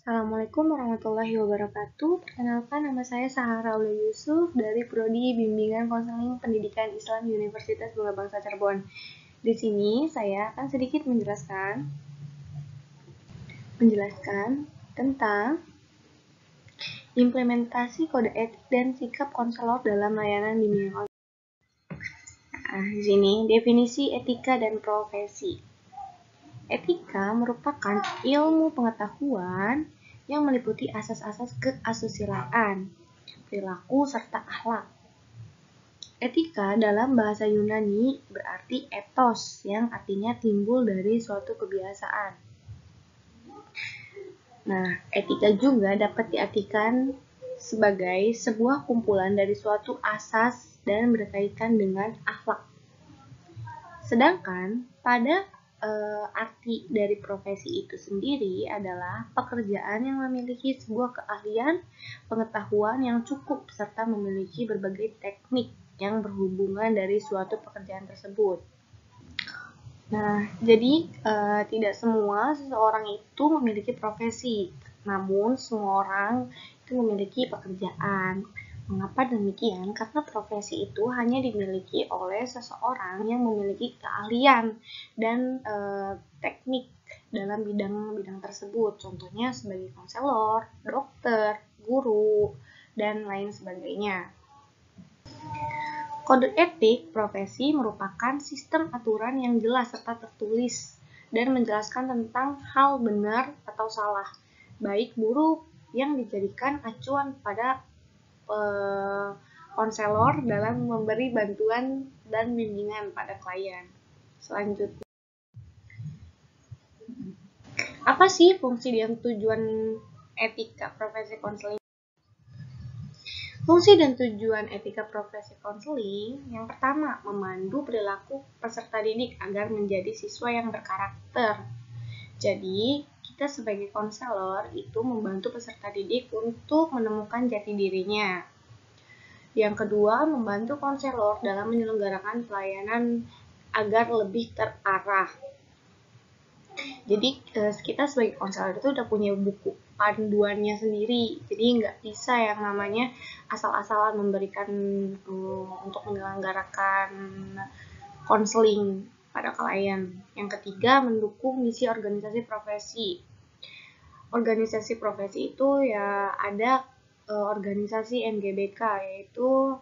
Assalamualaikum warahmatullahi wabarakatuh. Perkenalkan, nama saya Sahara Aulia Yusuf dari Prodi Bimbingan Konseling Pendidikan Islam Universitas Bangsa Bangsa Cirebon. Di sini saya akan sedikit menjelaskan tentang implementasi kode etik dan sikap konselor dalam layanan bimbingan konseling. Di sini definisi etika dan profesi. Etika merupakan ilmu pengetahuan yang meliputi asas-asas keasusiliaan, perilaku, serta akhlak. Etika dalam bahasa Yunani berarti ethos, yang artinya timbul dari suatu kebiasaan. Nah, etika juga dapat diartikan sebagai sebuah kumpulan dari suatu asas dan berkaitan dengan akhlak. Sedangkan pada arti dari profesi itu sendiri adalah pekerjaan yang memiliki sebuah keahlian, pengetahuan yang cukup, serta memiliki berbagai teknik yang berhubungan dari suatu pekerjaan tersebut. Nah, jadi tidak semua seseorang itu memiliki profesi, namun semua orang itu memiliki pekerjaan. Mengapa demikian? Karena profesi itu hanya dimiliki oleh seseorang yang memiliki keahlian dan teknik dalam bidang-bidang tersebut. Contohnya sebagai konselor, dokter, guru, dan lain sebagainya. Kode etik profesi merupakan sistem aturan yang jelas serta tertulis dan menjelaskan tentang hal benar atau salah, baik buruk, yang dijadikan acuan pada konselor dalam memberi bantuan dan bimbingan pada klien. Selanjutnya, apa sih fungsi dan tujuan etika profesi konseling? Fungsi dan tujuan etika profesi konseling yang pertama, memandu perilaku peserta didik agar menjadi siswa yang berkarakter. Jadi, kita sebagai konselor itu membantu peserta didik untuk menemukan jati dirinya. Yang kedua, membantu konselor dalam menyelenggarakan pelayanan agar lebih terarah. Jadi kita sebagai konselor itu udah punya buku panduannya sendiri, jadi nggak bisa yang namanya asal-asalan memberikan untuk menyelenggarakan konseling pada klien. Yang ketiga, mendukung misi organisasi profesi. Organisasi profesi itu ya ada organisasi MGBK, yaitu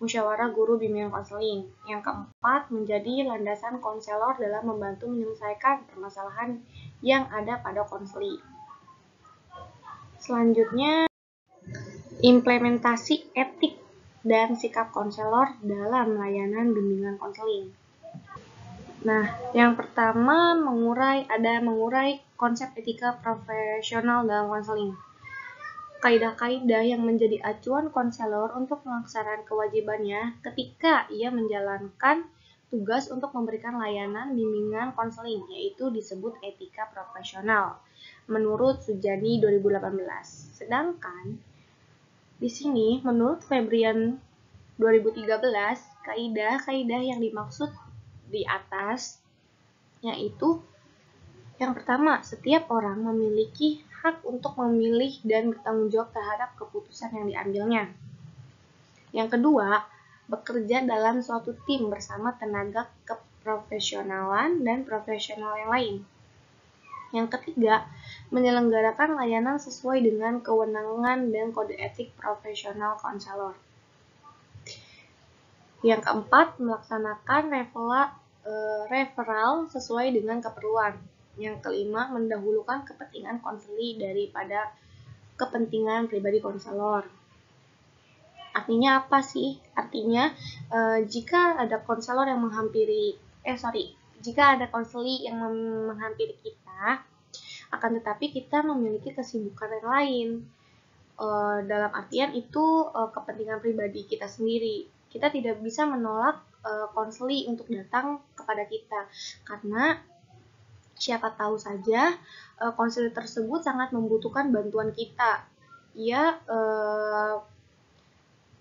Musyawarah Guru Bimbingan Konseling. Yang keempat, menjadi landasan konselor dalam membantu menyelesaikan permasalahan yang ada pada konseling. Selanjutnya, implementasi etik dan sikap konselor dalam layanan bimbingan konseling. Nah, yang pertama mengurai konsep etika profesional dalam konseling. Kaidah-kaidah yang menjadi acuan konselor untuk melaksanakan kewajibannya ketika ia menjalankan tugas untuk memberikan layanan bimbingan konseling, yaitu disebut etika profesional menurut Sujani 2018. Sedangkan di sini menurut Febrian 2013, kaidah-kaidah yang dimaksud di atas yaitu yang pertama, setiap orang memiliki hak untuk memilih dan bertanggung jawab terhadap keputusan yang diambilnya. Yang kedua, bekerja dalam suatu tim bersama tenaga keprofesionalan dan profesional yang lain. Yang ketiga, menyelenggarakan layanan sesuai dengan kewenangan dan kode etik profesional konselor. Yang keempat, melaksanakan referral sesuai dengan keperluan. Yang kelima, mendahulukan kepentingan konseli daripada kepentingan pribadi konselor. Artinya apa sih? Artinya jika ada konselor yang jika ada konseli yang menghampiri kita, akan tetapi kita memiliki kesibukan yang lain. Dalam artian itu kepentingan pribadi kita sendiri. Kita tidak bisa menolak konseli untuk datang kepada kita, karena siapa tahu saja konseli tersebut sangat membutuhkan bantuan kita. Ia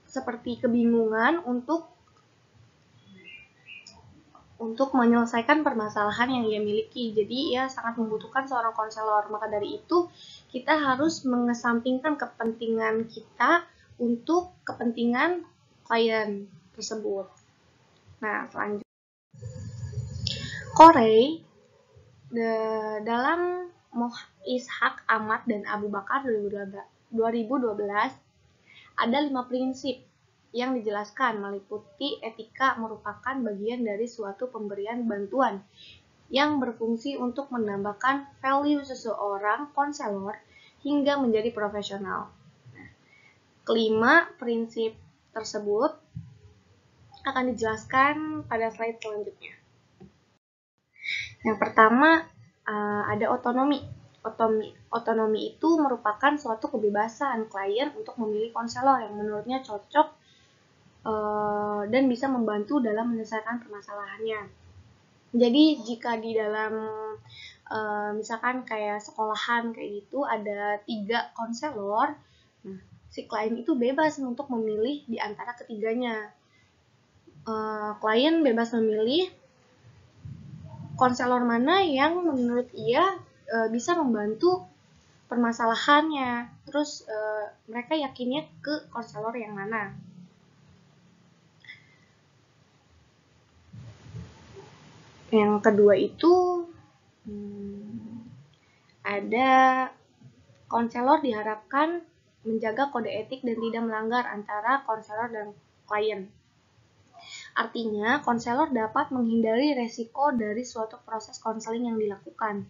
seperti kebingungan untuk untuk menyelesaikan permasalahan yang ia miliki. Jadi ia sangat membutuhkan seorang konselor. Maka dari itu kita harus mengesampingkan kepentingan kita untuk kepentingan klien tersebut. Nah, selanjutnya Corey dalam Moh Ishaq Ahmad dan Abu Bakar 2012 ada 5 prinsip yang dijelaskan meliputi etika merupakan bagian dari suatu pemberian bantuan yang berfungsi untuk menambahkan value seseorang konselor hingga menjadi profesional. Kelima prinsip tersebut akan dijelaskan pada slide selanjutnya. Yang pertama ada otonomi. Otonomi itu merupakan suatu kebebasan klien untuk memilih konselor yang menurutnya cocok dan bisa membantu dalam menyelesaikan permasalahannya. Jadi jika di dalam misalkan kayak sekolahan kayak gitu ada 3 konselor, nah, si klien itu bebas untuk memilih di antara ketiganya. Klien bebas memilih konselor mana yang menurut ia bisa membantu permasalahannya. Terus mereka yakinnya ke konselor yang mana. Yang kedua itu ada konselor diharapkan menjaga kode etik dan tidak melanggar antara konselor dan klien. Artinya, konselor dapat menghindari resiko dari suatu proses konseling yang dilakukan,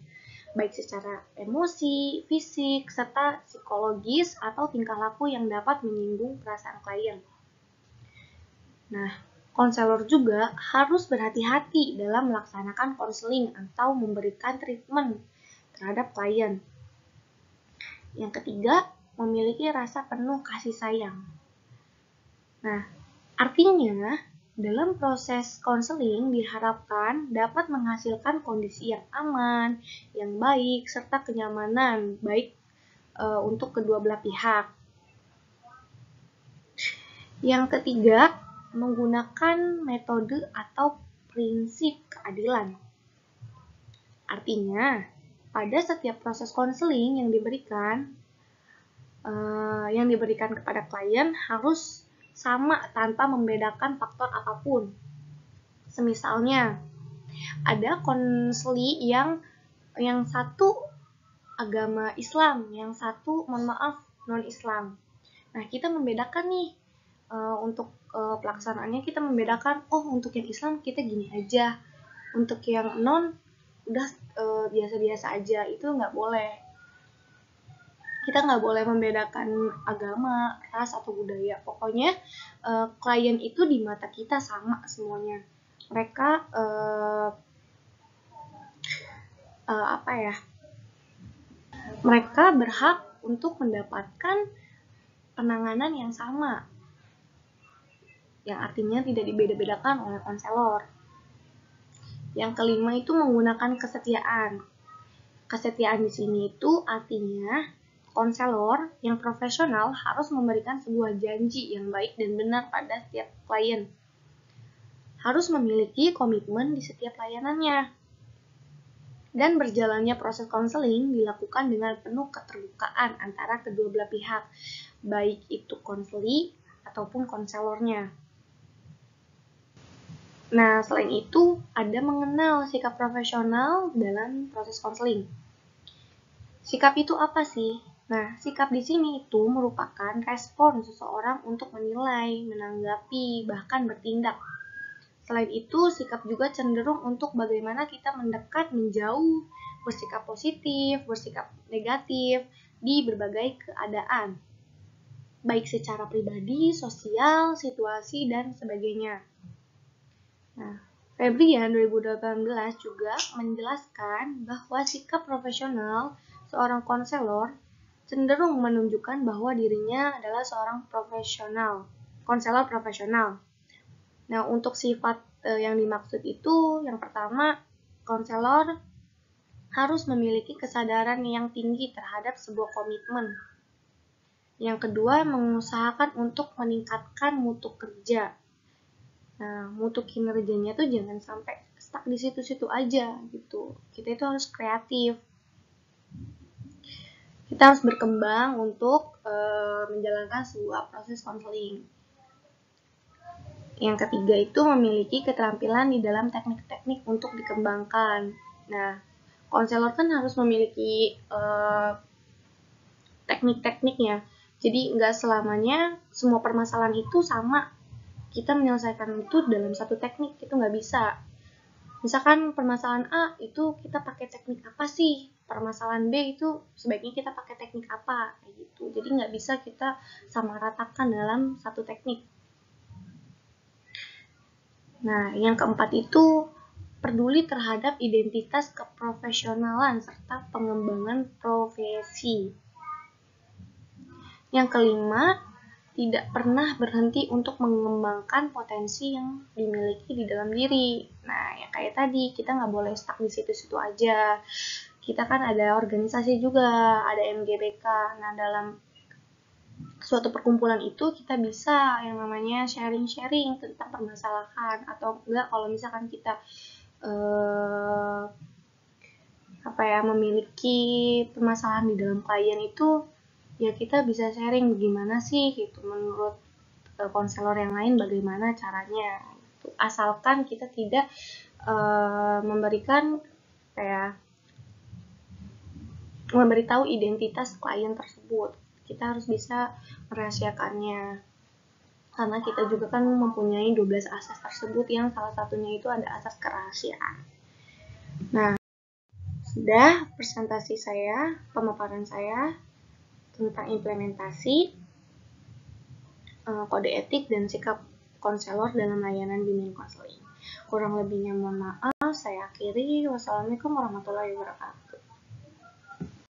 baik secara emosi, fisik, serta psikologis atau tingkah laku yang dapat menyinggung perasaan klien. Nah, konselor juga harus berhati-hati dalam melaksanakan konseling atau memberikan treatment terhadap klien. Yang ketiga, memiliki rasa penuh kasih sayang. Nah, artinya dalam proses konseling diharapkan dapat menghasilkan kondisi yang aman, yang baik, serta kenyamanan, baik untuk kedua belah pihak. Yang ketiga, menggunakan metode atau prinsip keadilan. Artinya, pada setiap proses konseling yang diberikan kepada klien harus sama tanpa membedakan faktor apapun. Semisalnya, ada konseli yang satu agama Islam, yang satu non-Islam. Nah, kita membedakan nih untuk pelaksanaannya kita membedakan, untuk yang Islam kita gini aja, untuk yang non udah biasa-biasa aja. Itu nggak boleh. Kita nggak boleh membedakan agama, ras, atau budaya. Pokoknya klien itu di mata kita sama semuanya. Mereka mereka berhak untuk mendapatkan penanganan yang sama, yang artinya tidak dibeda-bedakan oleh konselor. Yang kelima itu menggunakan kesetiaan. Kesetiaan di sini itu artinya konselor yang profesional harus memberikan sebuah janji yang baik dan benar pada setiap klien. Harus memiliki komitmen di setiap layanannya. Dan berjalannya proses konseling dilakukan dengan penuh keterbukaan antara kedua belah pihak, baik itu konseli ataupun konselornya. Nah, selain itu, ada mengenal sikap profesional dalam proses konseling. Sikap itu apa sih? Nah, sikap di sini itu merupakan respon seseorang untuk menilai, menanggapi, bahkan bertindak. Selain itu, sikap juga cenderung untuk bagaimana kita mendekat, menjauh, bersikap positif, bersikap negatif di berbagai keadaan, baik secara pribadi, sosial, situasi, dan sebagainya. Nah, Febrian 2018 juga menjelaskan bahwa sikap profesional seorang konselor cenderung menunjukkan bahwa dirinya adalah seorang konselor profesional. Nah, untuk sifat yang dimaksud itu, yang pertama, konselor harus memiliki kesadaran yang tinggi terhadap sebuah komitmen. Yang kedua, mengusahakan untuk meningkatkan mutu kerja. Nah, mutu kinerjanya tuh jangan sampai stuck di situ-situ aja gitu. Kita itu harus kreatif. Kita harus berkembang untuk menjalankan sebuah proses konseling. Yang ketiga itu memiliki keterampilan di dalam teknik-teknik untuk dikembangkan. Nah, konselor kan harus memiliki teknik-tekniknya. Jadi nggak selamanya semua permasalahan itu sama. Kita menyelesaikan itu dalam satu teknik, itu nggak bisa. Misalkan permasalahan A itu kita pakai teknik apa sih? Permasalahan B itu sebaiknya kita pakai teknik apa? Kayak gitu. Jadi nggak bisa kita samaratakan dalam satu teknik. Nah, yang keempat itu peduli terhadap identitas keprofesionalan serta pengembangan profesi. Yang kelima, tidak pernah berhenti untuk mengembangkan potensi yang dimiliki di dalam diri. Nah, yang kayak tadi, kita nggak boleh stuck di situ-situ aja. Kita kan ada organisasi juga, ada MGBK. Nah, dalam suatu perkumpulan itu kita bisa yang namanya sharing-sharing tentang permasalahan, atau enggak kalau misalkan kita memiliki permasalahan di dalam klien itu, ya kita bisa sharing gimana sih gitu menurut konselor yang lain bagaimana caranya gitu. Asalkan kita tidak memberitahu identitas klien tersebut. Kita harus bisa merahasiakannya. Karena kita juga kan mempunyai 12 asas tersebut yang salah satunya itu ada asas kerahasiaan. Nah, sudah presentasi saya, pemaparan saya tentang implementasi kode etik dan sikap konselor dalam layanan bimbing konseling. Kurang lebihnya mohon maaf, saya akhiri. Wassalamualaikum warahmatullahi wabarakatuh.